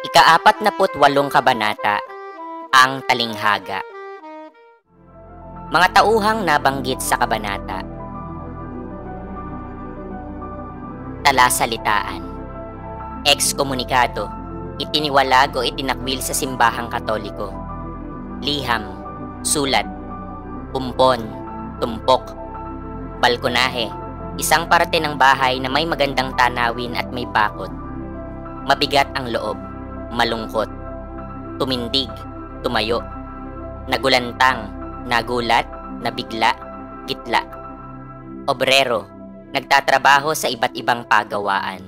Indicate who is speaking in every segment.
Speaker 1: Ika-48 kabanata, ang talinghaga. Mga tauhang nabanggit sa kabanata. Talasalitaan. Ekskomunikado, itiniwalag o itinakwil sa simbahang katoliko. Liham, sulat, pumpon, tumpok, balkonahe, isang parte ng bahay na may magandang tanawin at may bakod. Mabigat ang loob, malungkot, tumindig, tumayo, nagulantang, nagulat, nabigla, gitla. Obrero, nagtatrabaho sa iba't ibang pagawaan.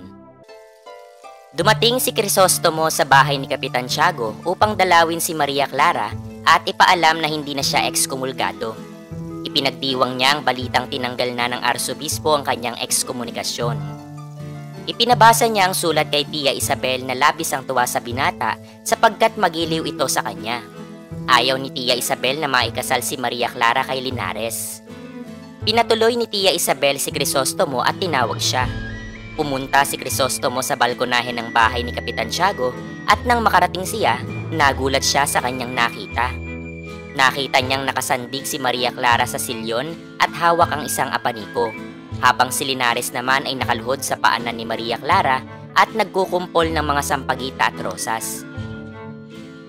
Speaker 1: Dumating si Crisostomo sa bahay ni Kapitan Tiago upang dalawin si Maria Clara at ipaalam na hindi na siya ekskomulgado. Ipinagdiwang niya ang balitang tinanggal na ng arsobispo ang kanyang ekskomunikasyon. Ipinabasa niya ang sulat kay Tia Isabel na labis ang tuwa sa binata sapagkat magiliw ito sa kanya. Ayaw ni Tia Isabel na maikasal si Maria Clara kay Linares. Pinatuloy ni Tia Isabel si Crisostomo at tinawag siya. Pumunta si Crisostomo sa balkonahe ng bahay ni Kapitan Tiago at nang makarating siya, nagulat siya sa kanyang nakita. Nakita niyang nakasandig si Maria Clara sa silyon at hawak ang isang abaniko, habang si Linares naman ay nakaluhod sa paanan ni Maria Clara at nagkukumpol ng mga sampagita at rosas.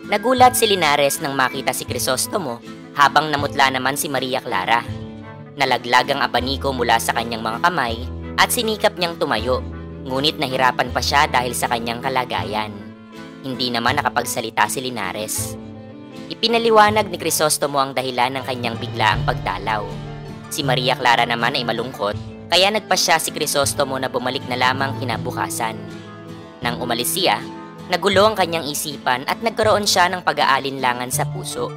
Speaker 1: Nagulat si Linares nang makita si Crisostomo habang namutla naman si Maria Clara. Nalaglag ang abaniko mula sa kanyang mga kamay at sinikap niyang tumayo, ngunit nahirapan pa siya dahil sa kanyang kalagayan. Hindi naman nakapagsalita si Linares. Ipinaliwanag ni Crisostomo ang dahilan ng kanyang biglaang pagdalaw. Si Maria Clara naman ay malungkot, kaya nagpasya si Crisostomo na bumalik na lamang kinabukasan. Nang umalis siya, nagulo ang kanyang isipan at nagkaroon siya ng pag-aalinlangan sa puso.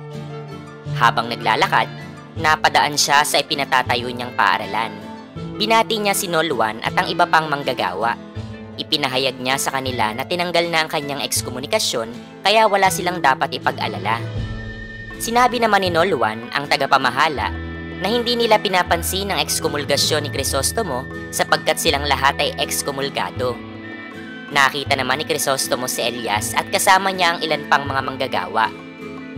Speaker 1: Habang naglalakad, napadaan siya sa ipinatatayo niyang paaralan. Binati niya si Nolwan at ang iba pang manggagawa. Ipinahayag niya sa kanila na tinanggal na ang kanyang ekskomunikasyon kaya wala silang dapat ipag-alala. Sinabi naman ni Nolwan, ang tagapamahala, na hindi nila pinapansin ang ekskomulgasyon ni Crisostomo sapagkat silang lahat ay ekskomulgado. Nakita naman ni Crisostomo si Elias at kasama niya ang ilan pang mga manggagawa.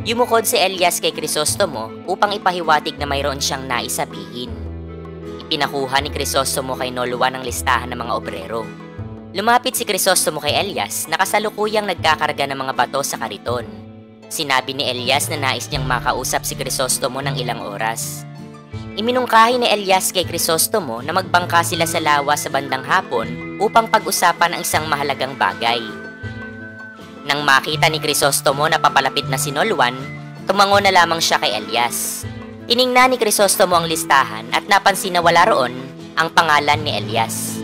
Speaker 1: Yumukod si Elias kay Crisostomo upang ipahiwatig na mayroon siyang naisabihin. Ipinakuha ni Crisostomo kay Nolwan ang listahan ng mga obrero. Lumapit si Crisostomo kay Elias na kasalukuyang nagkakarga ng mga bato sa kariton. Sinabi ni Elias na nais niyang makausap si Crisostomo ng ilang oras. Iminungkahi ni Elias kay Crisostomo na magbangka sila sa lawa sa bandang hapon upang pag-usapan ang isang mahalagang bagay. Nang makita ni Crisostomo na papalapit na si Nolwan, tumango na lamang siya kay Elias. Tiningnan ni Crisostomo ang listahan at napansin na wala roon ang pangalan ni Elias.